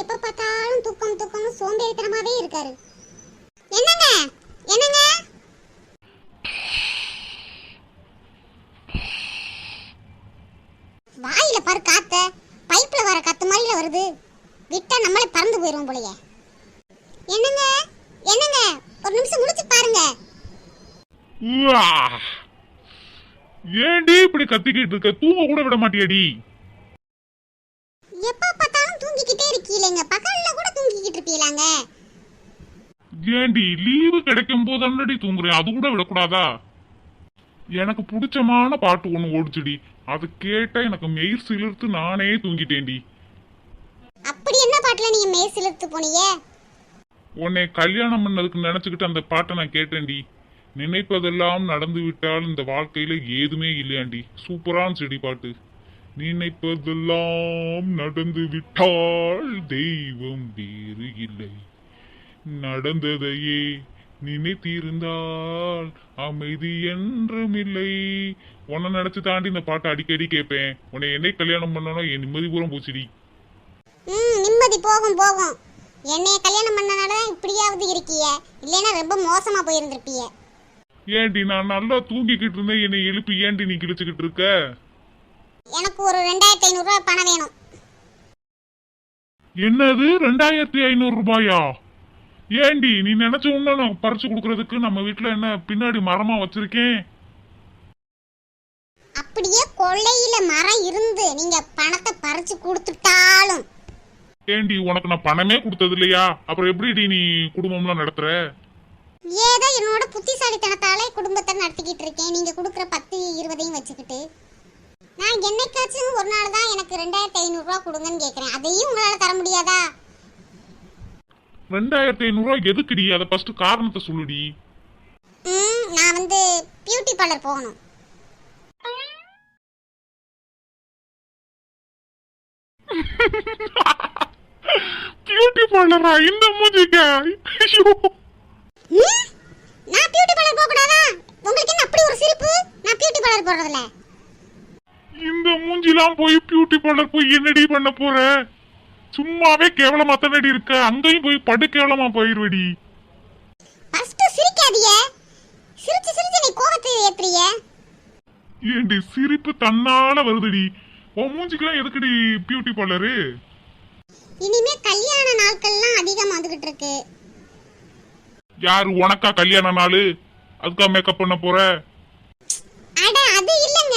எப்ப பார்த்தாலும் தூக்கம் தூக்கம் சோம்பேறித்தனமாவே இருக்காரு. என்னங்க என்னங்க வாயில பாரு காத்த, பைப்ல வர காத்து மாதிரில வருது. விட்டா நம்மளே பறந்து போயிரும் போலயே. என்னங்க என்னங்க ஒரு நிமிஷம் முடிச்சு பாருங்க. ஏண்டி இப்படி கத்திக்கிட்டு இருக்க? தூங்க கூட விட மாட்டியாடி? எப்ப பார்த்தாலும் தூங்கிக்கிட்டே இருக்கீங்களேங்க, பகல்ல கூட தூங்கிக்கிட்டு இருப்பீங்களாங்க. ஏண்டி லீவு கிடைக்கும் போது அன்னடி தூங்குறேன், அது கூட விடக்கூடாதா? எனக்கு பிடிச்சமான பாட்டு ஒண்ணு ஓடிச்சுடி, அது கேட்டா எனக்கு மெய் சிலிர்த்து நானே தூங்கிட்டேன்டி. அப்படி என்ன பாட்டுல நீங்க மெய் சிலிர்த்து போனீங்க? உன்னை கல்யாணம் பண்ணதுக்கு நினைச்சுக்கிட்டு அந்த பாட்டை நான் கேட்டேன்டி. நினைப்பதெல்லாம் நடந்து விட்டால் இந்த வாழ்க்கையில ஏதுமே இல்லையாண்டி. சூப்பரான செடி பாட்டு. நினைப்பதெல்லாம் நடந்து விட்டால் தெய்வம் வேறு இல்லை, நடந்ததையே நினைத்திருந்தால் அமைதி என்றும் இல்லை. உன்னை நினைச்சு தாண்டி இந்த பாட்டை அடிக்கடி கேட்பேன். உன்னை என்னை கல்யாணம் பண்ணணும் என் நிம்மதி பூரம் போச்சுடி. நிம்மதி போகும் போகும். என்னைய கல்யாணம் பண்ணனாலதான் இப்படியாவது இருக்கிய, இல்லைன்னா ரொம்ப மோசமா போயிருந்திருப்பிய. ஏண்டி நான் நல்லா தூங்கிக்கிட்டு இருந்தேன், என்னை எழுப்பி ஏண்டி நீ கிழிச்சுக்கிட்டு இருக்க? எனக்கு ஒரு 2500 ரூபாய் பணம் வேணும். என்னது 2500 ரூபாயா? ஏண்டி நீ நினைச்ச உன்ன நான் பறிச்சு கொடுக்கறதுக்கு நம்ம வீட்டுல என்ன பின்னாடி மரமா வச்சிருக்கேன்? அப்படியே கொள்ளையில மரம் இருந்து நீங்க பணத்தை பறிச்சு கொடுத்துட்டாலும். ஏண்டி உனக்கு நான் பணமே கொடுத்தது இல்லையா? அப்புறம் எப்படி நீ குடும்பம்லாம் நடத்துற? ஏதோ என்னோட புத்திசாலித்தனத்தாலே குடும்பத்தை நடத்திக்கிட்டு இருக்கேன். நீங்க கொடுக்குற 10-20 வச்சுக்கிட்டு நான் என்னைக்காச்சும் ஒரு நாள் தான் எனக்கு 2500 ரூபாய் கொடுங்கன்னு கேட்கறேன். அதையும் உங்களால தர முடியாதா? 2500 ரூபாய் எதுக்குடி? அதை ஃபர்ஸ்ட் காரணத்தை சொல்லுடி. நான் வந்து பியூட்டி பார்லர் போகணும். பியூட்டி பார்லரா? இந்த மூஞ்சிக்கா? நான் பியூட்டி பார்லர் போக கூடாதா? உங்களுக்கு என்ன அப்படி ஒரு சிரிப்பு? நான் பியூட்டி பார்லர் போறதில்ல. இந்த மூஞ்சிலாம் போய் பியூட்டி பார்லர் போய் என்னடி பண்ண போற? சும்மாவே கேவலமா தானடி இருக்க, அங்கேயும் போய் படு கேவலமா போயிருவடி. ஃபர்ஸ்ட் சிரிக்காதீங்க. சிரிச்சு சிரிச்சு நீ கோவத்தை ஏத்துறிய. ஏண்டி சிரிப்பு தன்னால வருதுடி. உன் மூஞ்சிக்கெல்லாம் எதுக்குடி பியூட்டி பார்லரு? இனிமே கல்யாண நாட்கள்லாம் அதிகமா வந்துகிட்டு இருக்கு. யாரு உனக்கா கல்யாண நாள்? அதுக்கா மேக்கப் பண்ண போற? அட அது இல்லங்க,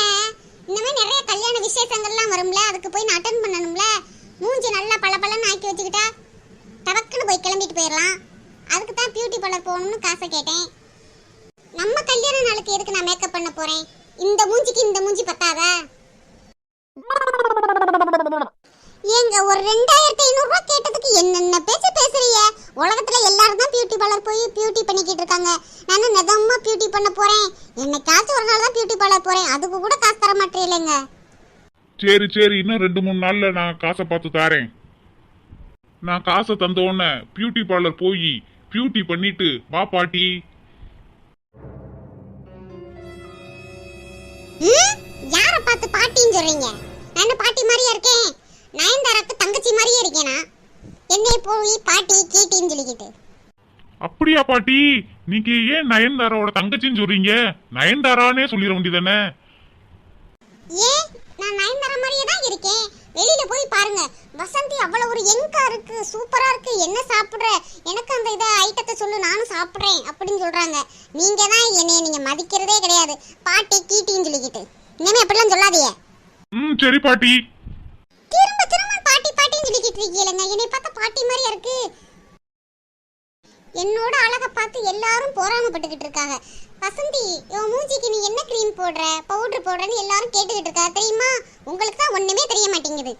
இந்த மாதிரி நிறைய கல்யாண விசேஷங்கள்லாம் வரும்ல, அதுக்கு போய் நான் அட்டெண்ட் பண்ணணும்ல. மூஞ்சி நல்லா பளபளன்னு ஆக்கி வச்சுக்கிட்டா டபக்குன்னு போய் கிளம்பிட்டு போயிடலாம். அதுக்கு தான் பியூட்டி பார்லர் போகணும்னு காசை கேட்டேன். நம்ம கல்யாண நாளுக்கு எதுக்கு நான் மேக்கப் பண்ண போறேன்? இந்த மூஞ்சிக்கு இந்த மூஞ்சி பத்தாதா? ஏங்க ஒரு 2500 ரூபாய் கேட்டதுக்கு என்னென்ன பேச்சு பேசுறீங்க? உலகத்துல எல்லாரும் தான் பியூட்டி பார்லர் போய் பியூட்டி பண்ணிக்கிட்டு இருக்காங்க. நானும் நிதமா பியூட்டி பண்ண போறேன். என்னைக்காச்சும் ஒரு நாள் தான் பியூட்டி பார்லர் போறேன், அதுக்கு கூட காசு தர மாட்டேறீங்க. சரி சரி, இன்னும் 2-3 நாள்ல நான் காசை பார்த்து தாரேன். நான் காசை தந்த உடனே பியூட்டி பார்லர் போய் பியூட்டி பண்ணிட்டு வா பாட்டி. யார பார்த்து பாட்டின்னு சொல்றீங்க? நான் பாட்டி மாதிரியா இருக்கேன்? நயன்தாராக்கு தங்கச்சி மாதிரியே இருக்கேனா? என்னைய போய் பாட்டி கீட்டின்னு சொல்லிக்கிட்டு. அப்படியா பாட்டி? நீங்க ஏன் நயன்தாராவோட தங்கச்சின்னு சொல்றீங்க? நயன்தாரானே சொல்லிட வேண்டியதானே? ஏன் நான் நயன்தாரா மாதிரியே தான் இருக்கேன். வெளியில போய் பாருங்க, வசந்தி அவ்வளவு ஒரு யங்கா இருக்கு, சூப்பரா இருக்கு. என்ன சாப்பிடுற? எனக்கு அந்த இத ஐட்டத்தை சொல்லு, நானும் சாப்பிடுறேன் அப்படின்னு சொல்றாங்க. நீங்க தான் என்னைய நீங்க மதிக்கிறதே கிடையாது. பாட்டி கீட்டின்னு சொல்லிக்கிட்டு இனிமே அப்படிலாம் சொல்லாதீங்க. சரி பாட்டி. திரும்ப திரும்ப பாட்டி பாட்டின்னு சொல்லிக்கிட்டு இருக்கீங்களங்க. என்னை பார்த்தா பாட்டி மாதிரியா இருக்கு? என்னோட அழகை பார்த்து எல்லாரும் பொறாமப்பட்டுக்கிட்டு இருக்காங்க. வசந்தி, உன் மூஞ்சிக்கு நீ என்ன கிரீம் போடுற, பவுடர் போடுறன்னு எல்லாரும் கேட்டுக்கிட்டு இருக்கா தெரியுமா? உங்களுக்கு தான் ஒண்ணுமே தெரிய மாட்டேங்குது.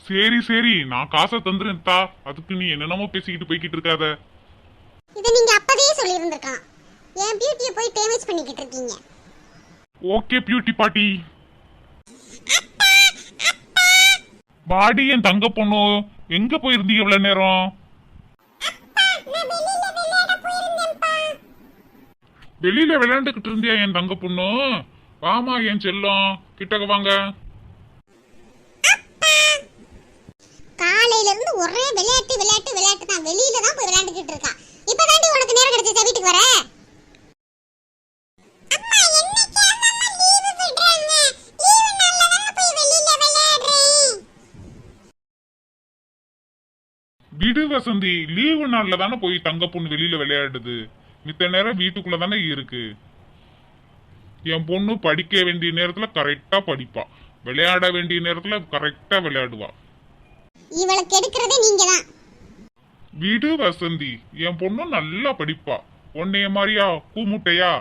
சரி சரி, நான் காசை தந்துறேன் தா. அதுக்கு நீ என்னென்னமோ பேசிக்கிட்டு போய்கிட்டு இருக்காத. இதை நீங்க அப்பவே சொல்லி இருந்திருக்கலாம். என் பியூட்டியை போய் டேமேஜ் பண்ணிக்கிட்டு இருக்கீங்க. ஓகே பியூட்டி பாட்டி. பாடி என் தங்க பொண்ணு, எங்க போயிருந்தீங்க இவ்வளவு நேரம்? வெளியில விளையாண்டுகிட்டு இருந்தியா என் தங்க பொண்ணு? வாமா என் செல்லம், கிட்டக்க வாங்க. இருந்து ஒரே விளையாட்டு விளையாட்டு விளையாட்டு தான். வெளியில தான் போய் விளையாண்டுக்கிட்டு இருக்கா. இப்பதாண்டி உனக்கு நேரம் கிடைச்சா வீட்டுக்கு வர. அம்மா என்னைக்கு அம்மா லீவு விடுறாங்க? லீவு நாள்ல தான் போய் வெளியில விளையாடுறேன். விடு வசந்தி, லீவு நாள்ல தானே போய் தங்க பொண்ணு வெளியில விளையாடுது. மித்த நேரம் வீட்டுக்குள்ள தானே இருக்கு. என் பொண்ணு படிக்க வேண்டிய நேரத்துல கரெக்டா படிப்பா, விளையாட வேண்டிய நேரத்துல கரெக்டா விளையாடுவா. இவளை கெடுக்கிறதே நீங்க தான். விடு வசந்தி, என் பொண்ணு நல்லா படிப்பா. உன்னைய மாதிரியா கூமுட்டையா?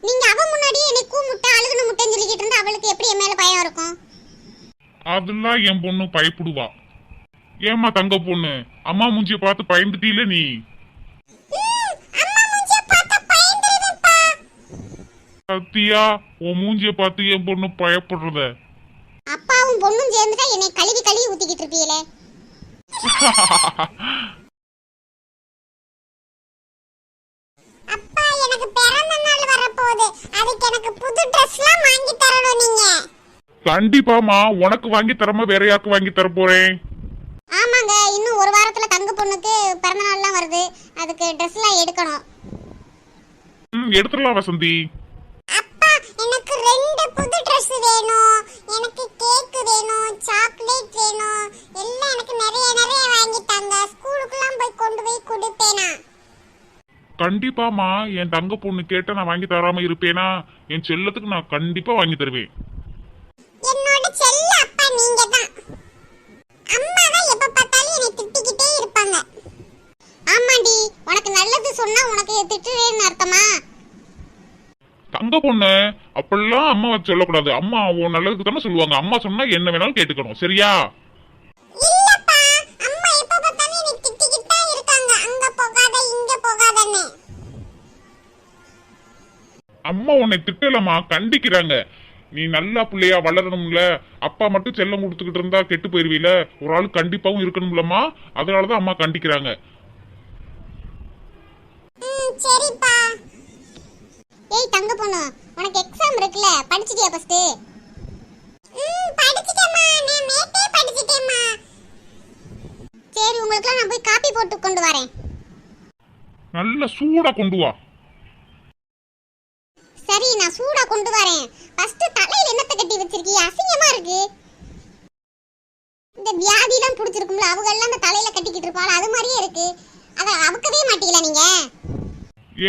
நீங்க அவ முன்னாடியே என்னை கூமுட்டை அழுகுன முட்டைன்னு சொல்லிக்கிட்டு இருந்தா அவளுக்கு எப்படி என் மேல பயம் இருக்கும்? அதெல்லாம் என் பொண்ணு பயப்படுவா. ஏமா தங்க பொண்ணு, அம்மா மூஞ்சிய பார்த்து பயந்துட்டீல நீ? சத்தியா, உன் மூஞ்சிய பார்த்து என் பொண்ணு பயப்படுறத. அப்பாவும் பொண்ணும் சேர்ந்துட்டா என்னை கழுவி கழுவி ஊத்திக்கிட்டு இருப்பீங்களே. அப்பா எனக்கு பிறந்த நாள் வரப்போகுது, அதுக்கு எனக்கு புது Dressலாம் வாங்கி தரணும் நீங்க. கண்டிப்பாமா, உனக்கு வாங்கி தரமா வேற யாருக்கு வாங்கி தர போறேன்? ஆமாங்க, இன்னும் ஒரு வாரத்துல தங்க பொண்ணுக்கு பிறந்த நாள்லாம் வருது, அதுக்கு Dressலாம் எடுக்கணும். எடுத்துடலாம் வசந்தி. அப்பா எனக்கு 2 புது Dress வேணும், எனக்கு கேக் வேணும், சாக்லேட் வேணும், எல்லாம் எனக்கு நிறைய நிறைய வாங்கி தாங்க. ஸ்கூலுக்குலாம் போய் கொண்டு போய் கொடுப்பேனா? கண்டிப்பாமா, என் தங்க பொண்ணு கேட்ட நான் வாங்கி தராம இருப்பேனா? என் செல்லத்துக்கு நான் கண்டிப்பா வாங்கி தருவேன். என்னோட செல்ல அப்பா நீங்க தான். அம்மா தான் எப்ப பார்த்தாலும் என்னை திட்டிக்கிட்டே இருப்பாங்க. ஆமாண்டி, உனக்கு நல்லது சொன்னா உனக்கு திட்டுறேன்னு அர்த்தமா? தங்க பொண்ணு, அப்படிலாம் அம்மா சொல்லக்கூடாது. அம்மா உன் நல்லதுக்கு தானே சொல்லுவாங்க. அம்மா சொன்னா என்ன வேணாலும் கேட்டுக்கணும், சரியா? இல்லப்பா, அம்மா எப்ப பார்த்தாலும் என்னை திட்டிக்கிட்டு தான் இருக்காங்க, அங்க போகாத இங்க போகாதன்னு. அம்மா உன்னை திட்டலமா, கண்டிக்கிறாங்க. நீ நல்ல பிள்ளையா வளரணும்ல. அப்பா மட்டும் செல்லம் கொடுத்துக்கிட்டு இருந்தா கெட்டு போயிருவீல. ஒரு ஆள் கண்டிப்பாவும் இருக்கணும்லம்மா, அதனாலதான் அம்மா கண்டிக்கிறாங்க. சரிப்பா. ஏய் தங்க பொண்ணு, உனக்கு எக்ஸாம் இருக்குல, படிச்சிட்டியா ஃபர்ஸ்ட்? படிச்சிட்டேம்மா, நான் நேத்தே படிச்சிட்டேம்மா. சரி, உங்களுக்கு நான் போய் காபி போட்டு கொண்டு வரேன். நல்ல சூடா கொண்டு வா. சரி, நான் சூடா கொண்டு வரேன். ஃபர்ஸ்ட் தலையில என்னத்தை கட்டி வச்சிருக்கீங்க? அசிங்கமா இருக்கு. இந்த வியாதிலாம் புடிச்சிருக்கும்ல, அவங்க எல்லாம் அந்த தலையில கட்டிக்கிட்டு இருப்பாங்க, அது மாதிரியே இருக்கு. அத அவுக்கவே மாட்டீங்களா நீங்க?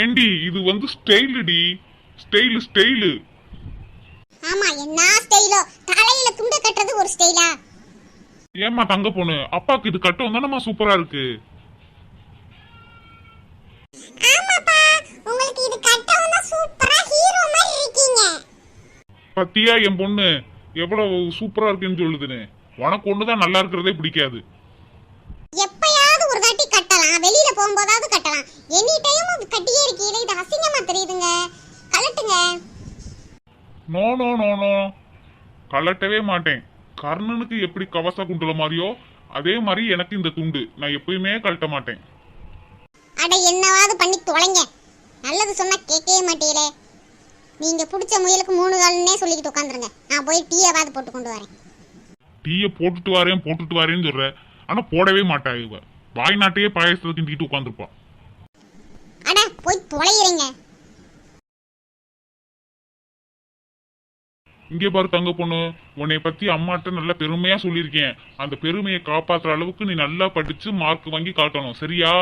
ஏண்டி, இது ஸ்டைலுடி. ஸ்டைலு. ஆமா, என்ன ஸ்டைலோ? தலையில துண்டு கட்டுறது ஒரு ஸ்டைலா? ஏமா தங்க பொண்ணு, அப்பாக்கு இது கட்டம் தானம்மா சூப்பரா இருக்கு. ஆமாப்பா, உங்களுக்கு இது கட்டவும் தான் சூப்பரா ஹீரோ மாதிரி இருக்கீங்க. பத்தியா என் பொண்ணு எவ்வளவு சூப்பரா இருக்குன்னு சொல்லுதுன்னு. உனக்கு ஒண்ணுதான் நல்லா இருக்கிறதே பிடிக்காது. எப்பயாவது ஒரு வாட்டி கட்டலாம், வெளியில போகும்போதாவது கட்டலாம். எனி டைம் அது கட்டியே இருக்கீங்க, இது அசிங்கமா தெரியுதுங்க. கலட்டுங்க. நோ நோ நோ நோ, கலட்டவே மாட்டேன். கர்ணனுக்கு எப்படி கவச குண்டல மாதிரியோ அதே மாதிரி எனக்கு இந்த துண்டு நான் எப்பயுமே கழட்ட மாட்டேன். அட என்னவாது பண்ணி தொலைங்க. நல்லது சொன்னா கேட்கவே மாட்டீங்களே. நீங்க பிடிச்ச முயலுக்கு 3 கால்னே சொல்லிக்கிட்டு உட்காந்துருங்க. நான் போய் டீயாவது போட்டு கொண்டு வரேன். டீயை போட்டுட்டு வரேன்னு சொல்ற, ஆனா போடவே மாட்டா இவ. வாய் நாட்டையே பாயசத்தை கிண்டிட்டு உட்காந்துருப்பா. அட போய் தொலைகிறீங்க. இங்கே பாரு தங்க பொண்ணு, உன்னை பத்தி அம்மாட்ட நல்ல பெருமையா சொல்லியிருக்கேன். அந்த பெருமையை காப்பாத்துற அளவுக்கு நீ நல்லா படிச்சு மார்க் வாங்கி காட்டணும், சரியா?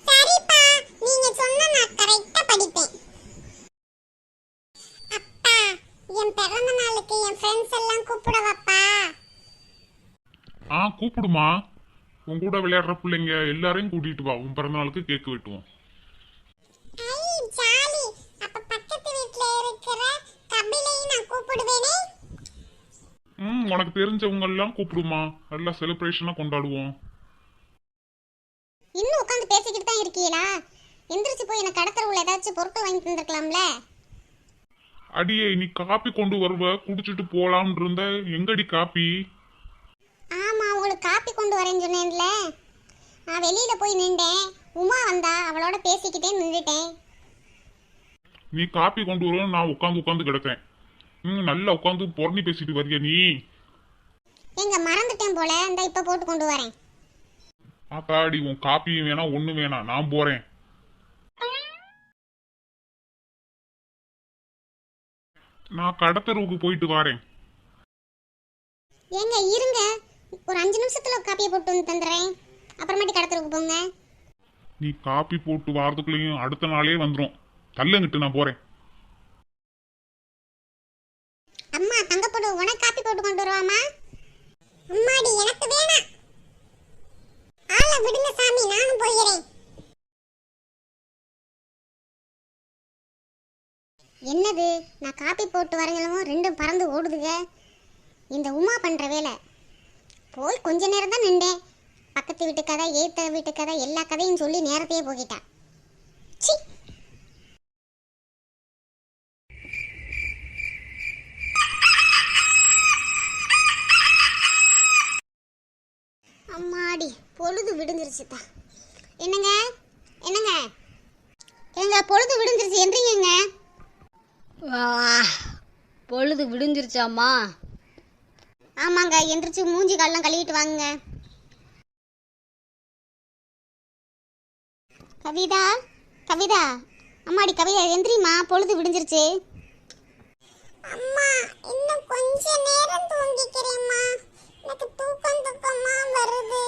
சரிப்பா, நீங்க சொன்னா நான் கரெக்ட்டா படிப்பேன். அப்பா, என் பிறந்த நாளுக்கு என் ஃப்ரெண்ட்ஸ் எல்லாம் கூப்பிடவாப்பா? கூப்பிடுமா. உன் கூட விளையாடுற பிள்ளைங்க எல்லாரையும் கூட்டிட்டு வா. உன் பிறந்த நாளுக்கு கேக் வெட்டுவோம். ஐ ஜாலி. அப்ப பக்கத்து வீட்ல இருக்கிற கபிலையும் நான் கூப்பிடுவேனே. உனக்கு தெரிஞ்சவங்க எல்லாம் கூப்பிடுமா. நல்லா செலிப்ரேஷனா கொண்டாடுவோம். இன்னும் உட்கார்ந்து பேசிக்கிட்டு தான் இருக்கீங்களா? எந்திரிச்சு போய் எனக்கு கடத்தருவுல ஏதாச்சும் பொருட்கள் வாங்கி தந்திருக்கலாம்ல. அடியே, நீ காப்பி கொண்டு வருவ, குடிச்சிட்டு போலாம்னு இருந்த. எங்கடி காப்பி? ஆமா, உங்களுக்கு காப்பி கொண்டு வரேன்னு சொன்னேன்ல. நான் வெளியில போய் நின்றேன், உமா வந்தா, அவளோட பேசிக்கிட்டே நின்றுட்டேன். நீ காப்பி கொண்டு வருவ, நான் உட்காந்து கிடக்கேன். நல்லா உட்காந்து பொறணி பேசிட்டு வரியா நீ? எங்க மறந்துட்டேன் மறந்துட்டேன் போல. இந்த இப்ப போட்டு கொண்டு வரேன். ஆத்தாடி உன் காப்பியும் வேணாம் ஒண்ணு வேணாம், நான் போறேன். நான் கடத்தருவுக்கு போயிட்டு வரேன். ஏங்க இருங்க, ஒரு 5 நிமிஷத்துல காப்பியை போட்டு வந்து தந்துடுறேன். அப்புறமாட்டி கடத்தருக்கு போங்க. நீ காப்பி போட்டு வாரத்துக்குள்ளேயும் அடுத்த நாளே வந்துடும். தள்ளங்கிட்டு நான் போறேன். அம்மா தங்க போட்டு உனக்கு காப்பி போட்டு கொண்டு வருவாமா? அம்மாடி எனக்கு வேணாம். ஆள விடுங்க சாமி, நானும் போகிறேன். என்னது, நான் காப்பி போட்டு வரங்களும் ரெண்டும் பறந்து ஓடுதுங்க. இந்த உமா பண்ற வேலை. போய் கொஞ்ச நேரம் தான் நின்றேன். பக்கத்து வீட்டு கதை, ஏத்த வீட்டு கதை, எல்லா கதையும் சொல்லி நேரத்தையே போகிட்டா. சி. அம்மாடி பொழுது விடுந்துருச்சுதா. என்னங்க என்னங்க எங்க பொழுது விடுந்துருச்சு, எந்திரிங்க. பொழுது விடிஞ்சிருச்சாம்மா? ஆமாங்க, எந்திரிச்சு மூஞ்சி காலெல்லாம் கழுவிட்டு வாங்க. கவிதா கவிதா, அம்மாடி கவிதா எந்திரிமா, பொழுது விடிஞ்சிருச்சு. அம்மா இன்னும் கொஞ்ச நேரம் தூங்கிக்கிறேம்மா, எனக்கு தூக்கமா வருது.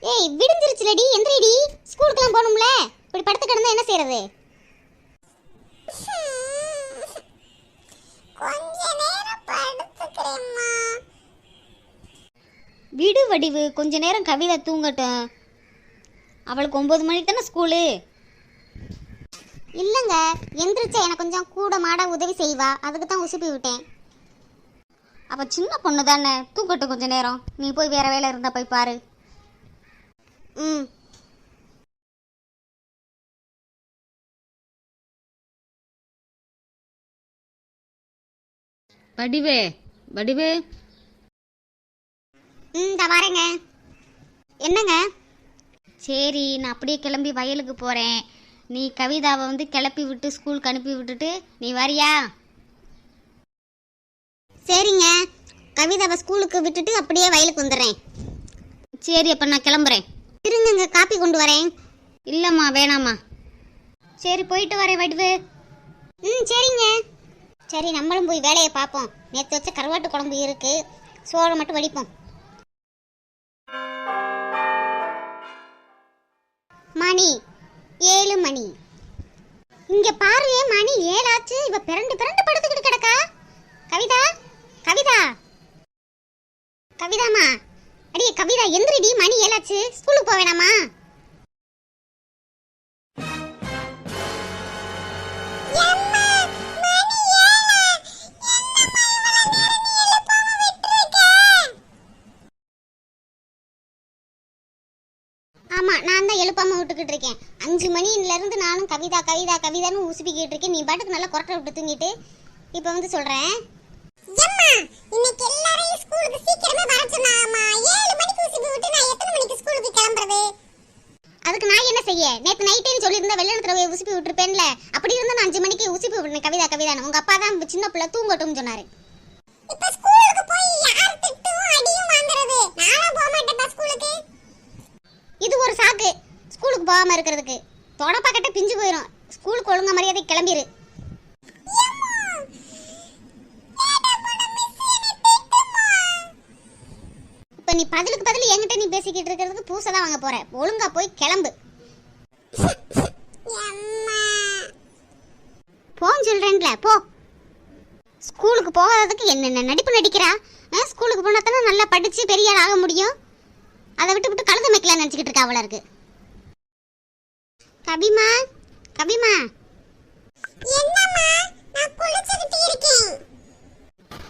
ஏய் விடிஞ்சிருச்சுலடி, எந்திரிடி, ஸ்கூலுக்குலாம் போகணும்ல. இப்படி படுத்து கிடந்தா என்ன செய்யறது? கொஞ்ச நேரம் படுத்துக்கிறேம்மா. விடு வடிவு, கொஞ்ச நேரம் கவிதை தூங்கட்டும். அவளுக்கு 9 மணிக்கு தானே ஸ்கூலு. இல்லைங்க, எந்திரிச்சா எனக்கு கொஞ்சம் கூட மாட உதவி செய்வா, அதுக்கு தான் உசுப்பி விட்டேன். அப்போ சின்ன பொண்ணு தானே, தூங்கட்டும் கொஞ்ச நேரம். நீ போய் வேற வேலை இருந்தா போய் பாரு. ம். வடிவே வடிவே. இந்த வரேங்க. என்னங்க? சரி, நான் அப்படியே கிளம்பி வயலுக்கு போகிறேன். நீ கவிதாவை வந்து கிளப்பி விட்டு ஸ்கூலுக்கு அனுப்பி விட்டுட்டு நீ வரியா? சரிங்க, கவிதாவை ஸ்கூலுக்கு விட்டுட்டு அப்படியே வயலுக்கு வந்துடுறேன். சரி, அப்போ நான் கிளம்புறேன். இருங்க, காப்பி கொண்டு வரேன். இல்லைம்மா வேணாம்மா. சரி போயிட்டு வரேன் வடிவு. ம் சரிங்க. சரி நம்மளும் போய் வேலையை பார்ப்போம். நேற்று வச்ச கருவாட்டு குழம்பு இருக்கு, சோறு மட்டும் வடிப்போம். மணி 7 மணி. இங்க பாரு, மணி 7 ஆச்சு. இவ பிறண்டு பிறண்டு படுத்துக்கிட்டு கிடக்கா. கவிதா கவிதா கவிதாமா, அடியே கவிதா எந்திரிடி, மணி 7 ஆச்சு, ஸ்கூலுக்கு போக வேணாமா? ஆமா, நான் தான் எழுப்பாம விட்டுக்கிட்டு இருக்கேன். 5 மணில இருந்து நானும் கவிதா கவிதா கவிதான்னு உசுப்பிக்கிட்டு இருக்கேன். நீ பாட்டுக்கு நல்லா கொரட்டை விட்டு தூங்கிட்டு இப்போ வந்து சொல்றேன். இன்னைக்கு எல்லாரையும் ஸ்கூலுக்கு சீக்கிரமா வர சொன்னாமா. 7 மணிக்கு உசுப்பி விட்டு நான் எத்தனை மணிக்கு ஸ்கூலுக்கு கிளம்புறது? அதுக்கு நான் என்ன செய்ய? நேத்து நைட்டே சொல்லியிருந்தா வெள்ளத்துல உசுப்பி விட்டுருப்பேன்ல. அப்படி இருந்தா நான் 5 மணிக்கு உசுப்பி விடுறேன் கவிதா கவிதான்னு. உங்க அப்பா தான் சின்ன பிள்ளை தூங்கட்டும்னு சொன்னாரு. இப்ப ஸ்கூலுக்கு போய் யார் திட்டும் அடியும் வாங்குறது? நானும் போக மாட்டேன்ப்பா ஸ்கூலுக்கு. இது ஒரு சாக்கு ஸ்கூலுக்கு போகாம இருக்கிறதுக்கு. தொடப்பக்கட்ட பிஞ்சு போயிடும். ஸ்கூலுக்கு ஒழுங்கா மரியாதை கிளம்பிரு. இப்ப நீ பதிலுக்கு பதில் என்கிட்ட நீ பேசிக்கிட்டு இருக்கிறதுக்கு பூசை தான் வாங்க போற. ஒழுங்கா போய் கிளம்பு. போன்னு சொல்றேன்ல, போ. ஸ்கூலுக்கு போகாததுக்கு என்னென்ன நடிப்பு நடிக்கிறா? ஸ்கூலுக்கு போனா தானே நல்லா படிச்சு பெரிய ஆள் ஆக முடியும். அதை விட்டு விட்டு கழுத மேய்க்கலாம் நினச்சிக்கிட்டு இருக்கா அவளா இருக்கு. கபிமா கபிமா. என்னம்மா? நான் குளிச்சிட்டு இருக்கேன்.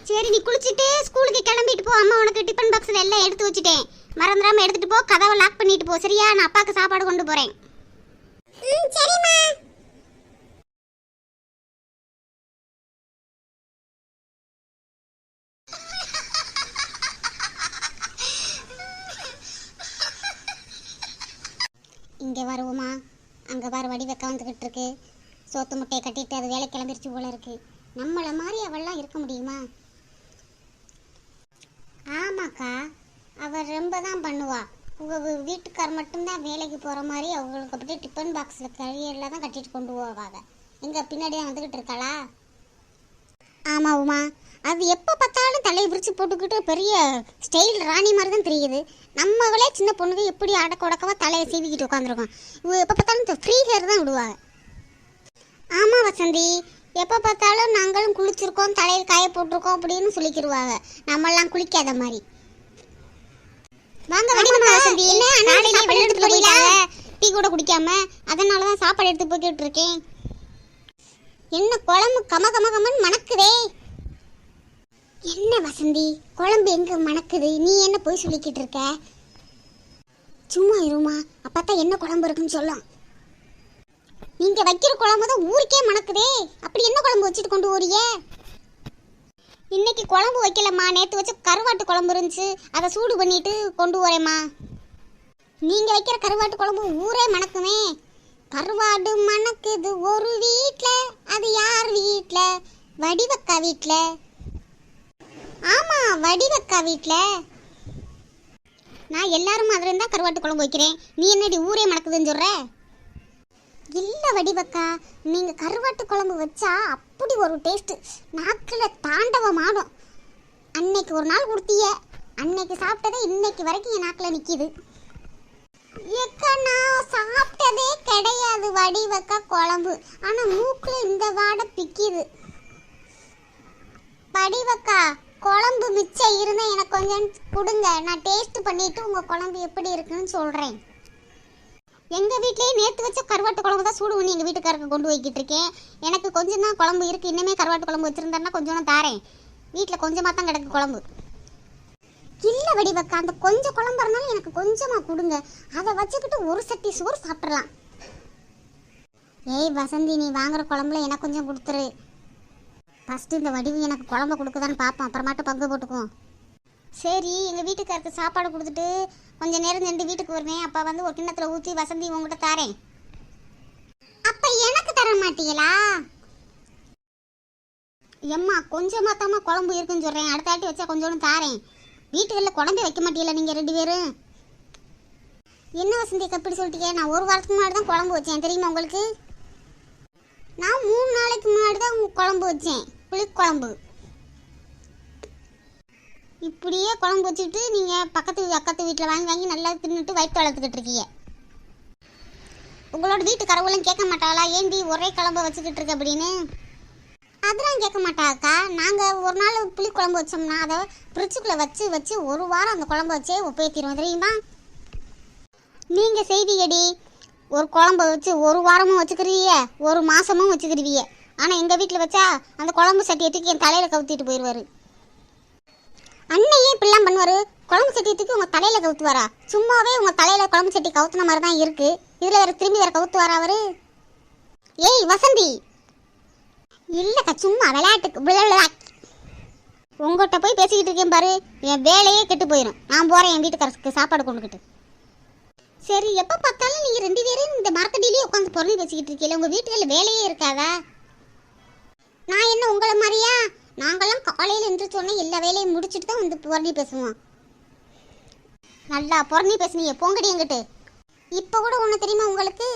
சரி நீ குளிச்சிட்டு ஸ்கூலுக்கு கிளம்பிட்டு போ. அம்மா உனக்கு டிபன் பாக்ஸ்ல எல்லாம் எடுத்து வச்சிட்டேன். மறந்துடாம எடுத்துட்டு போ. கதவை லாக் பண்ணிட்டு போ, சரியா? நான் அப்பாக்கு சாப்பாடு கொண்டு போறேன். சரிம்மா. இங்கே வருவோமா? அங்கே பாரு வடி வைக்க வந்துக்கிட்டு இருக்கு. சோத்து முட்டையை கட்டிட்டு அது வேலை கிளம்பிருச்சு போல இருக்கு. நம்மளை மாதிரி அவள்லாம் இருக்க முடியுமா? ஆமாக்கா, அவர் ரொம்ப தான் பண்ணுவா. உங்கள் வீட்டுக்கார் மட்டும்தான் வேலைக்கு போகிற மாதிரி அவங்களுக்கு அப்படியே டிஃபன் பாக்ஸில் கறியெல்லாம் தான் கட்டிட்டு கொண்டு போவாங்க. எங்கள் பின்னாடி தான் வந்துக்கிட்டு இருக்காளா? ஆமாம் உமா, அது எப்போ பார்த்தாலும் தலையை விரிச்சு போட்டுக்கிட்டு பெரிய ஸ்டைல் ராணி மாதிரி தான் தெரியுது. நம்மளே சின்ன பொண்ணுக்கு எப்படி அடக்க உடக்கமாக தலையை சீவிக்கிட்டு உட்காந்துருக்கோம். இவங்க எப்போ பார்த்தாலும் ஃப்ரீ ஹேர் தான் விடுவாங்க. ஆமாம் வசந்தி, எப்போ பார்த்தாலும் நாங்களும் குளிச்சிருக்கோம், தலையில் காய போட்டிருக்கோம் அப்படின்னு சொல்லிக்கிடுவாங்க. நம்மளாம் குளிக்காத மாதிரி. வாங்க வசந்தி, டீ கூட குடிக்காம, அதனால தான் சாப்பாடு எடுத்து போய்கிட்டு இருக்கேன். என்ன குழம்பு கம கம கமன்னு மணக்குதே. என்ன வசந்தி, குழம்பு எங்க மணக்குது? நீ என்ன போய் சொல்லிக்கிட்டு இருக்க? சும்மா இருமா, அப்பதான் என்ன குழம்பு இருக்குன்னு சொல்லும். நீங்க வைக்கிற குழம்பு தான் ஊருக்கே மணக்குதே. அப்படி என்ன குழம்பு வச்சுட்டு கொண்டு போறிய? இன்னைக்கு குழம்பு வைக்கலம்மா, நேற்று வச்ச கருவாட்டு குழம்பு இருந்துச்சு, அதை சூடு பண்ணிட்டு கொண்டு வரேம்மா. நீங்க வைக்கிற கருவாட்டு குழம்பு ஊரே மணக்குமே. கருவாடு மணக்குது ஒரு வீட்ல, அது யார் வீட்ல? வடிவக்கா வீட்ல. ஆமா, வடிவக்கா வீட்ல. நான் எல்லாரும் அதுல இருந்தா கருவாட்டு குழம்பு வைக்கிறேன், நீ என்னடி ஊரே மணக்குதுன்னு சொல்ற? இல்ல வடிவக்கா, நீங்க கருவாட்டு குழம்பு வச்சா அப்படி ஒரு டேஸ்ட், நாக்குல தாண்டவமாடும். அன்னைக்கு ஒரு நாள் கொடுத்தீங்க, அன்னைக்கு சாப்பிட்டதே இன்னைக்கு வரைக்கும் என் நாக்குல நிக்குது. ஏக்கா, நான் சாப்பிட்டதே கிடையாது வடிவக்கா குழம்பு, ஆனா மூக்குல இந்த வாடை பிக்குது. வடிவக்கா, குழம்பு மிச்சம் இருந்தா எனக்கு கொஞ்சம் கொடுங்க, நான் டேஸ்ட் பண்ணிட்டு உங்க குழம்பு எப்படி இருக்குன்னு சொல்றேன். எங்க வீட்லயே நேற்று வச்ச கருவாட்டு குழம்பு தான் சூடு பண்ணி எங்க வீட்டுக்காரருக்கு கொண்டு போய்கிட்டு இருக்கேன். எனக்கு கொஞ்சம் தான் குழம்பு இருக்கு, இன்னுமே கருவாட்டு குழம்பு வச்சிருந்தேன்னா கொஞ்சம் தாரேன். வீட்டில் கொஞ்சமாக தான் கிடக்கு குழம்பு. இல்லை வடிவக்கா, அந்த கொஞ்சம் குழம்பு இருந்தாலும் எனக்கு கொஞ்சமாக கொடுங்க, அதை வச்சுக்கிட்டு ஒரு சட்டி சோறு சாப்பிட்றலாம். ஏய் வசந்தி, நீ வாங்குற குழம்புல எனக்கு கொஞ்சம் கொடுத்துரு. ஃபஸ்ட்டு இந்த வடிவு எனக்கு குழம்பு கொடுக்குதான்னு பார்ப்போம், அப்புறமாட்டு பங்கு போட்டுக்குவோம். சரி, எங்கள் வீட்டுக்காருக்கு சாப்பாடு கொடுத்துட்டு கொஞ்சம் நேரம் சென்று வீட்டுக்கு வருவேன். அப்போ வந்து ஒரு கிண்ணத்தில் ஊற்றி வசந்தி உங்ககிட்ட தாரேன். அப்போ எனக்கு தர மாட்டீங்களா? எம்மா, கொஞ்சமாக தாம்மா குழம்பு இருக்குன்னு சொல்கிறேன், அடுத்த ஆட்டி வச்சா கொஞ்சோன்னு தாரேன். வீட்டுகளில் குழம்பே வைக்க மாட்டீங்களா நீங்கள் ரெண்டு பேரும்? என்ன வசந்தி எப்படி சொல்லிட்டீங்க? நான் ஒரு வாரத்துக்கு முன்னாடி தான் குழம்பு வச்சேன், தெரியுமா உங்களுக்கு? நான் 3 நாளைக்கு முன்னாடி தான் குழம்பு வச்சேன், புளிக்குழம்பு. இப்படியே குழம்பு வச்சுட்டு நீங்கள் அக்கத்து வீட்டில் வாங்கி நல்லா தின்னுட்டு வயிற்று வளர்த்துக்கிட்டு இருக்கீங்க. உங்களோட வீட்டு கரவுலாம் கேட்க மாட்டாளா, ஏண்டி ஒரே குழம்பு வச்சுக்கிட்டு இருக்க அப்படின்னு? அதெல்லாம் கேட்க மாட்டாக்கா. நாங்கள் ஒரு நாள் புளி குழம்பு வச்சோம்னா அதை ஃப்ரிட்ஜுக்குள்ளே வச்சு ஒரு வாரம் அந்த குழம்பு வச்சே உபயோகித்திடுவோம், தெரியுமா? நீங்கள் செய்வீங்கடி, ஒரு குழம்பு வச்சு ஒரு வாரமும் வச்சுக்கிறீங்க, ஒரு மாதமும் வச்சுக்கிடுவீங்க. ஆனால் எங்கள் வீட்டில் வச்சா அந்த குழம்பு சட்டியை தூக்கி என் தலையில் கவுத்திட்டு போயிடுவார். அண்ணையே இப்படிலாம் பண்ணுவார், குழம்பு சட்டியை தூக்கி உங்கள் தலையில் கவுத்துவாரா? சும்மாவே உங்கள் தலையில் குழம்பு சட்டி கவுத்துன மாதிரி தான் இருக்குது, இதில் வேறு திரும்பி வேறு கவுத்துவாரா அவர்? ஏய் வசந்தி, இல்லைக்கா, சும்மா விளையாட்டுக்கு உங்கள்கிட்ட போய் பேசிக்கிட்டு இருக்கேன் பாரு, என் வேலையே கெட்டு போயிடும். நான் போகிறேன் என் வீட்டுக்காரருக்கு சாப்பாடு கொண்டுக்கிட்டு. சரி, எப்போ பார்த்தாலும் நீங்கள் 2 பேரும் இந்த மரத்தடியிலேயே உட்காந்து பொருள் பேசிக்கிட்டு இருக்கீங்களே, உங்கள் வீட்டுகளில் வேலையே இருக்காதா? நான் என்ன உங்களை மாதிரியா? நாங்கள்லாம் காலையில் எந்திரிச்சோன்னே எல்லா வேலையும் முடிச்சுட்டு தான் வந்து புறணி பேசுவோம். நல்லா புறணி பேசுனீங்க, போங்கடி எங்கிட்டு. இப்போ கூட ஒன்று தெரியுமா உங்களுக்கு?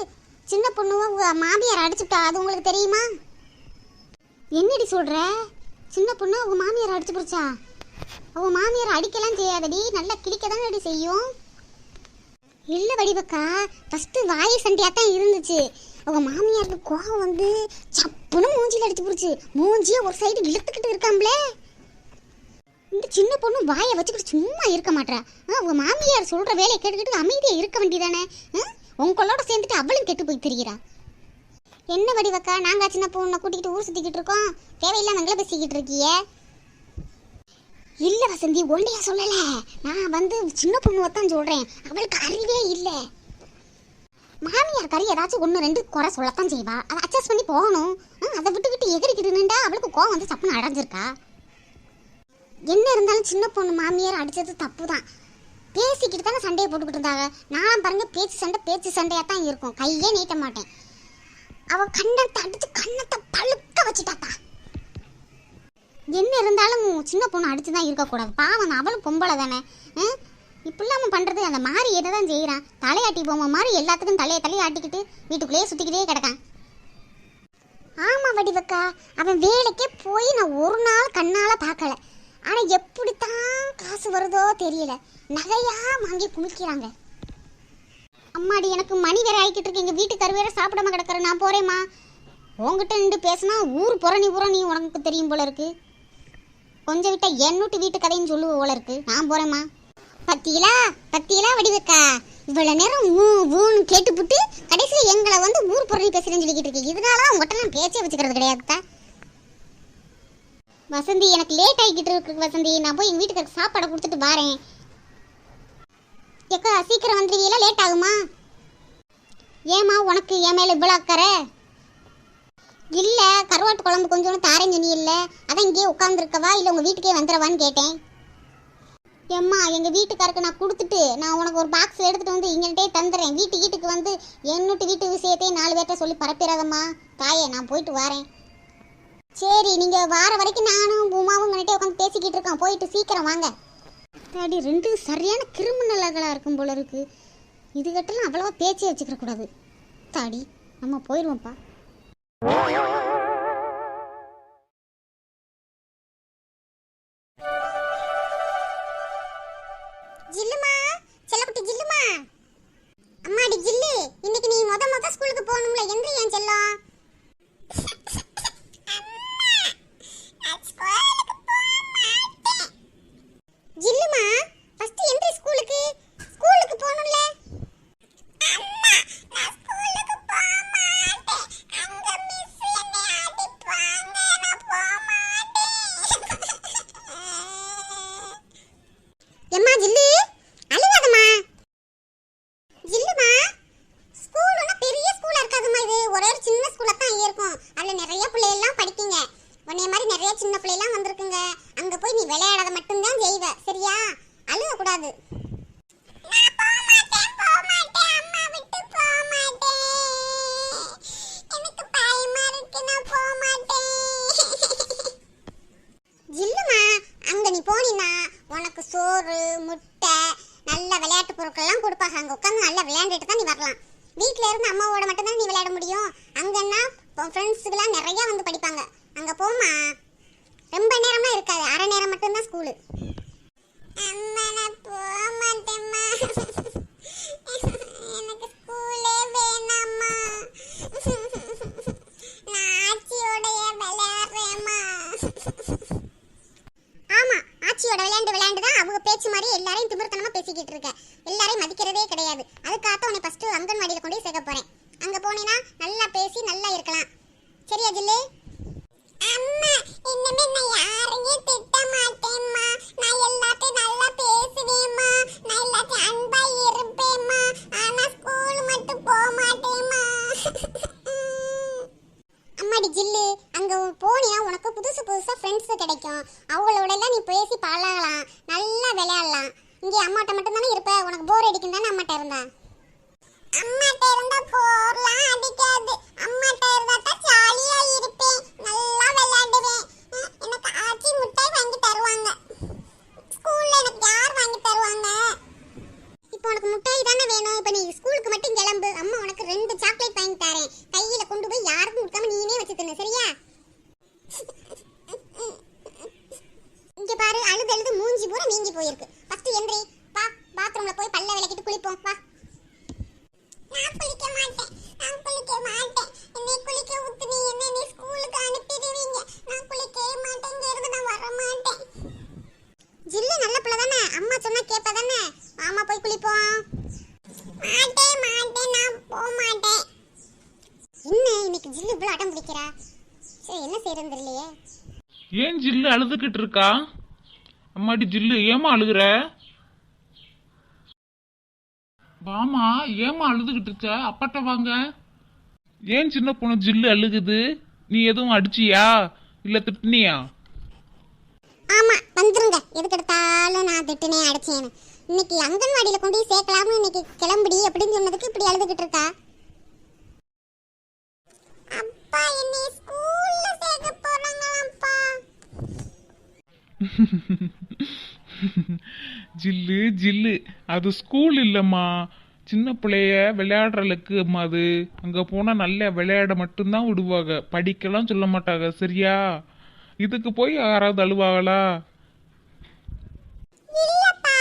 சின்ன பொண்ணுவா உங்கள் மாமியார் அடிச்சுட்டா, அது உங்களுக்கு தெரியுமா? என்னடி சொல்கிற? சின்ன பொண்ணு உங்கள் மாமியார் அடிச்சு போச்சா? அவள் மாமியார் அடிக்கலாம் செய்யாதடி, நல்லா கிளிக்க தான் அடி செய்யும். இல்லை வடிவக்கா, ஃபஸ்ட்டு வாய் சண்டையாக தான் இருந்துச்சு. அவங்க மாமியாருக்கு கோவம் வந்து சப்புன்னு மூஞ்சியில் அடிச்சு போச்சு. மூஞ்சியை ஒரு சைடு இழுத்துக்கிட்டு இருக்காங்களே. இந்த சின்ன பொண்ணு வாயை வச்சுக்கிட்டு சும்மா இருக்க மாட்டா. அவங்க மாமியார் சொல்கிற வேலையை கேட்டுக்கிட்டு அமைதியாக இருக்க வேண்டியதானே? உங்களோட சேர்ந்துட்டு அவளும் கெட்டு போய் தெரிகிறா. என்ன வடிவக்கா, நாங்கள் சின்ன பொண்ணை கூட்டிகிட்டு ஊர் சுற்றிக்கிட்டு இருக்கோம், தேவையில்லாம எங்களை பேசிக்கிட்டு இருக்கிய? இல்லை வசந்தி, ஒன்றையா சொல்லலை, நான் வந்து சின்ன பொண்ணுவை தான் சொல்கிறேன், அவளுக்கு அறிவே இல்லை. மாமியார் கறி ஏதாச்சும் 1-2 குறை சொல்லத்தான் செய்வா, அதை அட்ஜஸ்ட் பண்ணி போகணும். அதை விட்டுக்கிட்டு எகிரிக்கிட்டு நின்றா அவளுக்கு கோவம் வந்து சப்புன்னு அடைஞ்சிருக்கா. என்ன இருந்தாலும் சின்ன பொண்ணு மாமியார் அடித்தது தப்பு தான். பேசிக்கிட்டு தானே சண்டையை போட்டுக்கிட்டு இருந்தாங்க. நான் பாருங்க, பேச்சு சண்டையாக தான் இருக்கும், கையே நீட்ட மாட்டேன். அவள் கண்ணத்தை அடித்து கண்ணத்தை பழுக்க வச்சுட்டாத்தா. என்ன இருந்தாலும் சின்ன பொண்ணு அடிச்சு தான் இருக்கக்கூடாது. பாவம் அவளும் பொம்பளை தானே. இப்படிலாம் பண்ணுறது அந்த மாதிரி என்ன தான் செய்கிறான். தலையாட்டி போமா மாதிரி எல்லாத்துக்கும் தலையை ஆட்டிக்கிட்டு வீட்டுக்குள்ளேயே சுற்றிக்கிட்டே கிடக்கான். ஆமாம் வடிவக்கா, அவன் வேலைக்கே போய் நான் ஒரு நாள் கண்ணால் பார்க்கல. ஆனால் எப்படித்தான் காசு வருதோ தெரியல, நகையாக வாங்கி குமிக்கிறாங்க. அம்மாடி, எனக்கு மணி வேற ஆகிக்கிட்டு இருக்கு. எங்கள் வீட்டுக்கார வேற சாப்பிடாம கிடக்கிற. நான் போகிறேம்மா. உங்ககிட்ட நின்று பேசினா ஊர் புறணி உனக்கு தெரியும் போல இருக்கு. கொஞ்சம் விட்டா என்னட்டு வீட்டு கதைன்னு சொல்லுவ போல இருக்கு. நான் போகிறேம்மா. பத்தியலா வடிவக்கா, இவ்வளோ நேரம் ஊன்னு கேட்டுப்புட்டு கடைசியில் எங்களை வந்து ஊர் புறணி பேசுகிறேன்னு சொல்லிக்கிட்டு இருக்கு. இதனால உங்கள்கிட்ட நான் பேச்சே வச்சுக்கிறது கிடையாதுக்கா. வசந்தி, எனக்கு லேட் ஆகிக்கிட்டு இருக்கு வசந்தி. நான் போய் எங்கள் வீட்டுக்கு சாப்பாடை கொடுத்துட்டு வரேன். ஏக்கா சீக்கிரம் வந்துடுவீங்களா? லேட் ஆகுமா? ஏம்மா உனக்கு என் மேலே இவ்வளோ அக்கறை? இல்லை, கருவாட்டு குழம்பு கொஞ்சோன்னு தாரேன்னு சொன்னி இல்லை, அதான் இங்கேயே உட்காந்துருக்கவா இல்லை உங்கள் வீட்டுக்கே வந்துடுவான்னு கேட்டேன். ஏம்மா, எங்கள் வீட்டுக்காருக்கு நான் கொடுத்துட்டு நான் உனக்கு ஒரு பாக்ஸில் எடுத்துகிட்டு வந்து இங்கன்ட்டே தந்துடுறேன். வீட்டுக்கு வந்து என்னட்டு வீட்டு விஷயத்தையும் 4 பேர்கிட்ட சொல்லி பரப்பிடாதம்மா தாயே. நான் போயிட்டு வரேன். சரி, நீங்கள் வார வரைக்கும் நானும் உமாவும் இங்கன்ட்டே உட்காந்து பேசிக்கிட்டு இருக்கோம். போயிட்டு சீக்கிரம் வாங்க. தாடி, 2 சரியான கிரிமினல்களாக இருக்கும் போல இருக்கு. இதுகிட்டலாம் அவ்வளவா பேச்சே வச்சுக்கிற கூடாது. தாடி, நம்ம போயிடுவோம்ப்பா. ஜில்லுமா, செல்லக்குட்டி ஜில்லுமா. அம்மாடி ஜில்லு, இன்னைக்கு நீ முத ஸ்கூலுக்கு போகணும்ல, எந்திரி என் செல்லம். ஜில்லுமா, ஃபர்ஸ்ட் எந்திரி, ஸ்கூலுக்கு போகணும்ல. எம்மா ஜில்லு, அழுவாதம்மா. ஜில்லுமா, ஸ்கூல்னா பெரிய ஸ்கூலா இருக்காதும்மா. இது ஒரே ஒரு சின்ன ஸ்கூலா தான் இருக்கும். அதில் நிறைய பிள்ளைகள்லாம் படிக்குங்க. உன்னைய மாதிரி நிறைய சின்ன பிள்ளைலாம் வந்திருக்குங்க. அங்கே போய் நீ விளையாடாத மட்டும்தான் செய்வ, சரியா? அழுவ கூடாது. ஜில்லுமா, அங்க நீ போனீன்னா உனக்கு சோறு, முட்டை, நல்ல விளையாட்டு பொருட்கள்லாம் கொடுப்பாங்க. அங்கே உட்காந்து நல்லா விளையாண்டுட்டு தான் நீ வரலாம். வீட்டில் இருந்து அம்மாவோட மட்டும்தான் நீ விளையாட முடியும். அங்கன்னா ஃப்ரெண்ட்ஸுக்கெல்லாம் நிறையா வந்து படிப்பாங்க. அங்கே போமா, ரொம்ப நேரம்லாம் இருக்காது, அரை நேரம் மட்டும்தான் ஸ்கூலு. அம்மா, நான் போக மாட்டேம்மா. எனக்கு ஸ்கூலே வேணாம்மா. நான் ஆச்சியோடைய விளையாடுறேம்மா. ஆமா, ஆச்சியோட விளையாண்டு தான் அவங்க பேச்சு மாதிரி எல்லாரையும் திமிர்த்தனமா பேசிக்கிட்டு இருக்க. எல்லாரையும் மதிக்கிறதே கிடையாது. அதுக்காக உன்னை ஃபர்ஸ்ட் அங்கன்வாடியில கொண்டு போய் சேர்க்க போறேன். அங்க போனீனா நல்லா பேசி நல்லா இருக்கலாம். சரியா ஜில்லு? அம்மா, இன்னமே நான் யாரையும் திட்ட மாட்டேம்மா. நான் எல்லாத்தையும் நல்லா பேசுவேம்மா. நான் எல்லாத்தையும் அன்பா இருப்பேம்மா. ஆனா ஸ்கூல் மட்டும் போக மாட்டேம்மா. அம்மாடி ஜில்லு, அங்க போனினா உனக்கு புதுசா ஃப்ரெண்ட்ஸ் கிடைக்கும். அவங்களோட எல்லாம் நீ பேசி பழகலாம், நல்லா விளையாடலாம். இங்கே அம்மாட்ட மட்டும் தானே இருப்ப. உனக்கு போர் அடிக்கும் தானே அம்மாட்ட இருந்தா? அம்மாட்ட இருந்தா போர்லாம் அடிக்காது. அம்மாட்ட இருந்தா தான் ஜாலியா இருப்பேன், நல்லா விளையாடுவேன். எனக்கு ஆச்சி முட்டாய் வாங்கி தருவாங்க. ஸ்கூல்ல எனக்கு யார் வாங்கி தருவாங்க? இப்போ உனக்கு முட்டாய் தானே வேணும். இப்போ நீ ஸ்கூலுக்கு மட்டும் கிளம்பு. அம்மா உனக்கு 2 சாக்லேட் வாங்கி தரேன். கையில கொண்டு போய் யாருக்கும் கொடுக்காம நீனே வச்சு தின்னு, சரியா? இங்க பாரு, அழுது மூஞ்சி பூரா வீங்கி போயிருக்கு. ஃபர்ஸ்ட் எந்திரி, வா பாத்ரூம்ல போய் பல்ல விளக்கிட்டு குளிப்போம், வா. நான் குளிக்க மாட்டேன். என்னை குளிக்க ஊத்துனி, என்னை ஸ்கூலுக்கு அனுப்பிடுவீங்க. நான் குளிக்கவே மாட்டேன், இங்க இருந்து நான் வர மாட்டேன். ஜில்லு நல்ல பிள்ளை தானே, அம்மா சொன்னா கேப்ப தானே. மாமா போய் குளிப்போம். மாட்டேன், நான் போக மாட்டேன். என்ன இன்னைக்கு ஜில்லு இவ்வளவு அடம் பிடிக்கிறா? சரி, என்ன செய்யறது தெரியலையே. ஏன் ஜில்லு அழுதுகிட்டு இருக்கா? அம்மாடி ஜில்லு, ஏமா அழுகுற? வாமா, ஏமா அழுதுகிட்டு இருக்க? அப்பாட்ட வாங்க. ஏன் சின்ன பொண்ணு ஜில்லு அழுகுது? நீ எதுவும் அடிச்சியா இல்ல திட்டினியா? ஆமா, வந்துருங்க. எதுக்கு எடுத்தாலும் நான் திட்டுனே அடிச்சேன்னு. இன்னைக்கு அங்கன்வாடியில கொண்டு போய் சேர்க்கலாம்னு இன்னைக்கு கிளம்புடி அப்படின்னு சொன்னதுக்கு இப்படி அழுதுகிட்டு இருக்கா. அப்பா, என்னை ஸ்கூல்ல சேர்க்க போறாங்களாம்ப்பா. ஜில்லு ஜில்லு அது ஸ்கூல் இல்லம்மா, சின்ன பிள்ளைய விளையாடுறதுக்கு அம்மா. அது அங்க போனா நல்ல விளையாட மட்டும்தான் விடுவாங்க, படிக்கலாம் சொல்ல மாட்டாங்க சரியா? இதுக்கு போய் யாராவது அழுவாங்களா? இல்லப்பா,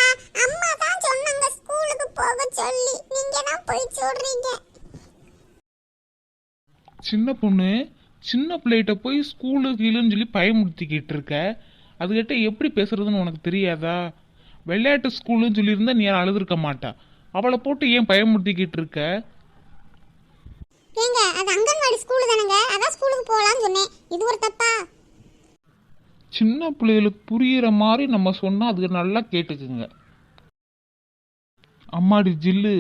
அம்மா தான் சொன்னாங்க ஸ்கூலுக்கு போக சொல்லி. நீங்க தான் போய் சொல்றீங்க. சின்ன பொண்ணு, சின்ன பிள்ளைகிட்ட போய் ஸ்கூலுக்கு இல்லைன்னு சொல்லி பயமுறுத்திக்கிட்டு இருக்க. அதுகிட்ட எப்படி பேசுறதுன்னு உனக்கு தெரியாதா? விளையாட்டு ஸ்கூலுன்னு சொல்லியிருந்தா நீ அழுதுருக்க மாட்டா. அவளை போட்டு ஏன் பயமுறுத்திக்கிட்டு இருக்க? ஏங்க, அது அங்கன்வாடி ஸ்கூல் தானங்க, அதான் ஸ்கூலுக்கு போகலான்னு சொன்னேன். இது ஒரு தப்பா? சின்ன பிள்ளைகளுக்கு புரியுற மாதிரி நம்ம சொன்னா அதுக்கு நல்லா கேட்டுக்குங்க. அம்மாடி ஜில்லு,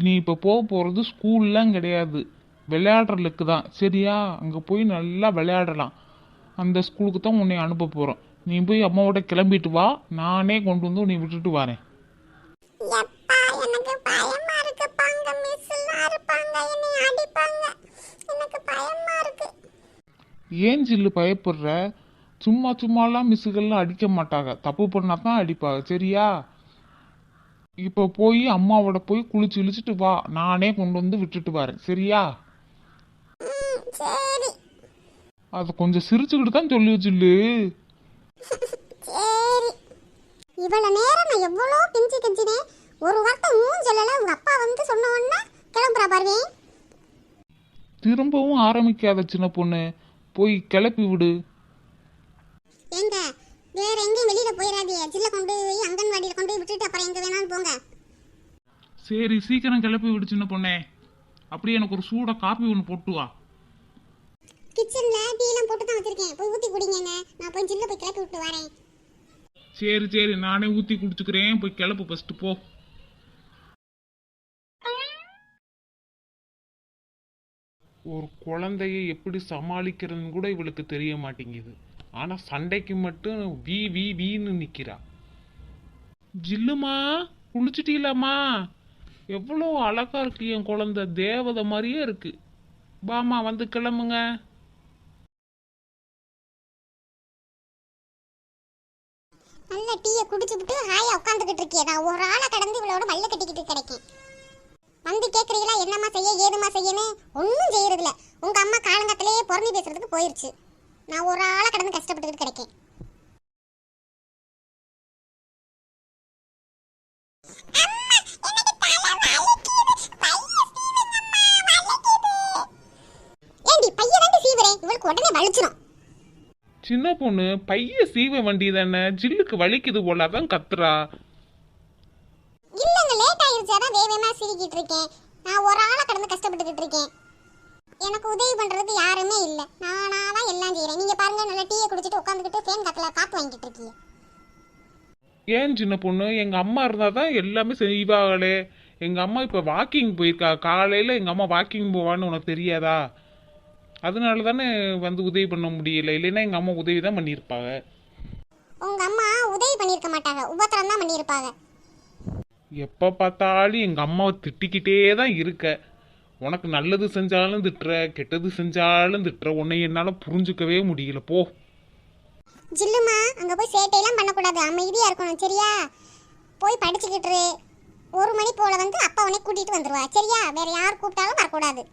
நீ இப்போ போக போகிறது ஸ்கூல்லாம் கிடையாது, விளையாடுறதுக்கு தான் சரியா? அங்கே போய் நல்லா விளையாடலாம். அந்த ஸ்கூலுக்கு தான் உன்னை அனுப்ப போகிறோம். நீ போய் அம்மாவோட கிளம்பிட்டு வா, நானே கொண்டு வந்து உன்னை விட்டுட்டு வரேன். எப்பா, எனக்கு பயமா இருக்குப்பா. அங்க மிஸ் எல்லாம் இருப்பாங்க, என்னை அடிப்பாங்க. எனக்கு பயமா இருக்கு. ஏன் ஜில்லு பயப்படுற? சும்மா சும்மாலாம் மிஸ்ஸுகள்லாம் அடிக்க மாட்டாங்க, தப்பு பண்ணா தான் அடிப்பாங்க சரியா? இப்போ போய் அம்மாவோட போய் குளிச்சு இழிச்சிட்டு வா, நானே கொண்டு வந்து விட்டுட்டு வரேன் சரியா? சரி அதை கொஞ்சம் சிரிச்சுக்கிட்டு தான் சொல்லி வச்சுல்லு. சரி. இவ்வளவு நேரம் நான் எவ்வளோ கெஞ்சினேன், ஒரு வார்த்தை சொல்லல. உங்க அப்பா வந்து சொன்ன உடனே கிளம்புறா பாருவே. திரும்பவும் ஆரம்பிக்காத சின்ன பொண்ணு, போய் கிளப்பி விடு. ஏங்க, வேற எங்கேயும் வெளியில போயிடாதீங்க. ஜில்ல கொண்டு போய் அங்கன்வாடியில கொண்டு போய் விட்டுட்டு அப்புறம் எங்க வேணாலும் போங்க. சரி, சீக்கிரம் கிளப்பி விடு சின்ன பொண்ணே. அப்படியே எனக்கு ஒரு சூட காப்பி ஒன்று போட்டு வா. கிச்சன்ல டீ எல்லாம் போட்டு தான் வச்சிருக்கேன், போய் ஊத்தி குடிங்க. நான் போய் ஜில்ல போய் கிளப்பி விட்டு வரேன். சரி சரி, நானே ஊற்றி குடிச்சுக்கிறேன், போய் கிளப்பு ஃபஸ்ட்டு போ. ஒரு குழந்தைய எப்படி சமாளிக்கிறதுன்னு கூட இவளுக்கு தெரிய மாட்டேங்குது. ஆனா சண்டைக்கு மட்டும் வீ வீ வீன்னு நிக்கிறா. ஜில்லுமா, குளிச்சுட்டீங்களாம்மா? எவ்வளோ அழகா இருக்கு என் குழந்தை, தேவதை மாதிரியே இருக்கு. வாமா, வந்து கிளம்புங்க. நல்ல டீயை குடிச்சுட்டு ஹாயா உட்காந்துக்கிட்டு இருக்கியே. நான் ஒரு ஆளை கடந்து இவளோட மல்ல கட்டிக்கிட்டு கிடைக்கேன். வந்து கேட்குறீங்களா என்னம்மா செய்ய ஏதுமா செய்யணும்? ஒன்றும் செய்யறதில்ல. உங்க அம்மா காலங்கத்திலேயே பொறுமை பேசுறதுக்கு போயிருச்சு. நான் ஒரு ஆளை கடந்து கஷ்டப்பட்டுக்கிட்டு கிடைக்கேன். ஏண்டி பையன் சீவரேன், இவளுக்கு உடனே வலிச்சிடும். சின்ன பொண்ணு, பைய சீவ வண்டி தானே, ஜில்லுக்கு வலிக்குது போல, அதான் கத்துறா. இல்லங்க, லேட் ஆயிருச்சு, அதான் வேகமா சீவிக்கிட்டு இருக்கேன். நான் ஒரு ஆளை கடந்து கஷ்டப்பட்டுக்கிட்டு இருக்கேன். எனக்கு உதவி பண்றதுக்கு யாருமே இல்ல, நானா தான் எல்லாம் செய்யறேன். நீங்க பாருங்க, நல்ல டீயை குடிச்சிட்டு உட்காந்துக்கிட்டு ஃபேன் காத்துல காத்து வாங்கிட்டு இருக்கீங்க. ஏன் சின்ன பொண்ணு, எங்க அம்மா இருந்தா தான் எல்லாமே செய்வாங்களே. எங்க அம்மா இப்ப வாக்கிங் போயிருக்கா, காலையில எங்க அம்மா வாக்கிங் போவான்னு உனக்கு தெரியாதா? அதனால தானே வந்து உதவி பண்ண முடியல, இல்லைன்னா எங்க அம்மா உதவி தான் பண்ணியிருப்பாங்க. உங்க அம்மா உதவி பண்ணிருக்க மாட்டாங்க, உபத்திரம் தான் பண்ணிருப்பாங்க. எப்ப பார்த்தாலும் எங்க அம்மாவை திட்டிக்கிட்டே தான் இருக்க. உனக்கு நல்லது செஞ்சாலும் திட்டுற, கெட்டது செஞ்சாலும் திட்டுற. உன்னை என்னால புரிஞ்சுக்கவே முடியல போ. ஜில்லுமா, அங்க போய் சேட்டையெல்லாம் பண்ணக்கூடாது, அமைதியா இருக்கணும் சரியா? போய் படிச்சுக்கிட்டு 1 மணி போல வந்து அப்பா உன்னை கூட்டிட்டு வந்துருவா சரியா? வேற யார் கூப்பிட்டாலும் வரக்கூடாது.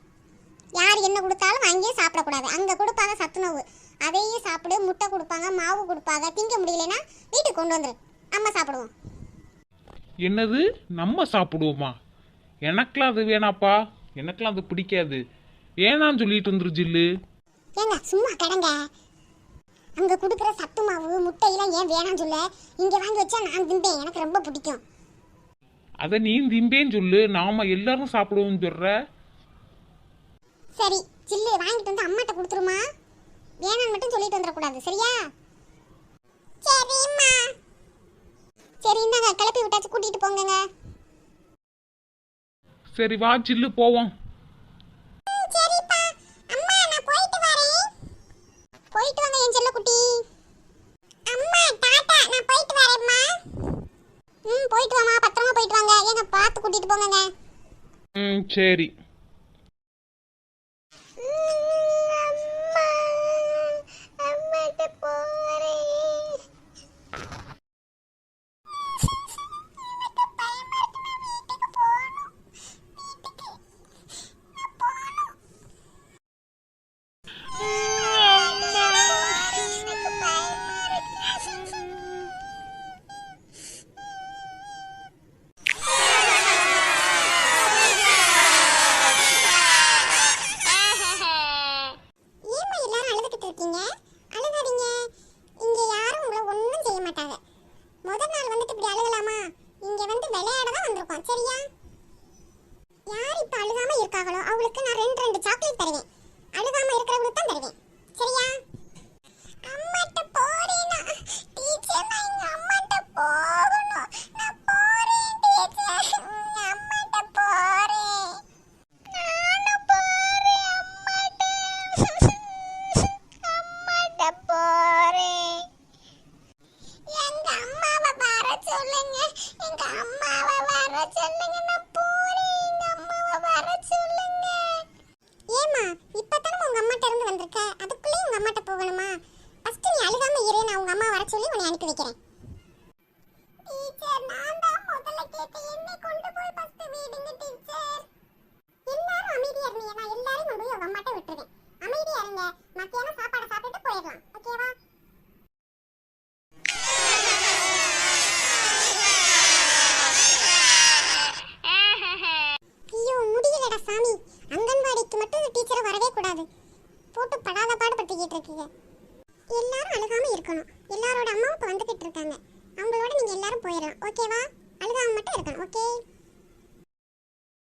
யார் என்ன கொடுத்தாலும் அங்கேயே சாப்பிடக்கூடாது. அங்க கொடுப்பாங்க சத்துணவு, அதையே சாப்பிடு. முட்டை கொடுப்பாங்க, மாவு கொடுப்பாங்க. திங்க முடியலன்னா வீட்டுக்கு கொண்டு வந்துரு, அம்மா சாப்பிடுவோம். என்னது, நம்ம சாப்பிடுவோமா? எனக்கெல்லாம் அது வேணாப்பா, எனக்கெல்லாம் அது பிடிக்காது. வேணான்னு சொல்லிட்டு வந்துரு ஜில்லு. ஏங்க சும்மா கிடங்க, அங்க கொடுக்குற சத்து மாவு முட்டையெல்லாம் ஏன் வேணாம்னு சொல்ல? இங்க வாங்கி வச்சா நான் திம்பேன், எனக்கு ரொம்ப பிடிக்கும். அதை நீ திம்பேன்னு சொல்லு, நாம எல்லாரும் சாப்பிடுவோம்னு சொல்ற. சரி, ஜில்லு வாங்கிட்டு வந்து அம்மாட்ட கொடுத்துருமா. வேணான்னு மட்டும் சொல்லிட்டு வந்துடக்கூடாது சரியா? சரிம்மா. சரி, இந்தாங்க கிளப்பி விட்டாச்சு, கூட்டிட்டு போங்க. சரி வா ஜில்லு, போவோம். சரிப்பா, அம்மா நான் போயிட்டு வரேன். போயிட்டு வாங்க என் செல்ல குட்டி. அம்மா டாடா, நான் போயிட்டு வரேன்மா. போயிட்டு வாமா, பத்திரமா போயிட்டு வாங்க. ஏங்க பார்த்து கூட்டிட்டு போங்க. சரி. விளையாட தான் வந்திருக்கோம் சரியா? யார் இப்ப அழுகாம இருக்காங்களோ அவளுக்கு நான் 2 சாக்லேட் தருவேன். அழுகாம இருக்கிறவங்களுக்கு தான் தருவேன் சரியா? அம்மாட்ட போறேனா டீச்சர்? நான் எங்க அம்மாட்ட போகணும். நான் போறேன் டீச்சர். அம்மாட்ட போறேன். நானும் போறேன் அம்மாட்ட. அம்மாட்ட போறேன். எங்க அம்மாவை வர சொல்லுங்க. எங்க அம்மாவை வர சொல்லுங்க. நான் போறேன். எங்க அம்மாவை வர சொல்லுங்க. ஏமா இப்பதான் உங்க அம்மாட்ட இருந்து வந்திருக்க, அதுக்குள்ளே உங்க அம்மாட்ட போகணுமா? ஃபர்ஸ்ட் நீ அழுகாம இரு, நான் உங்க அம்மா வர சொல்லி உன்னை அனுப்பி வைக்கிறேன். டீச்சர் நான் தான் முதல்ல கேட்டேன், என்னை கொண்டு போய் ஃபர்ஸ்ட் வீடுங்க டீச்சர். எல்லாரும் அமைதியா இருங்க, நான் எல்லாரும் கொண்டு போய் உங்க அம்மாட்ட விட்டுறேன். அமைதியா இருங்க, மத்தியானம் சாப்பாடு சாப்பிட்டுட்டு போயிடலாம் ஓகேவா? ஐயோ முடியலடா சாமி, அங்கன்வாடிக்கு மட்டும் டீச்சரை வரவே கூடாது, போட்டு படாத பாடுபடுத்திக்கிட்டு இருக்கீங்க. எல்லாரும் அழுகாம இருக்கணும். எல்லாரோட அம்மாவும் இப்போ வந்துகிட்டு இருக்காங்க, அவங்களோட நீங்க எல்லாரும் போயிடலாம் ஓகேவா? அழுகாம மட்டும் இருக்கணும் ஓகே?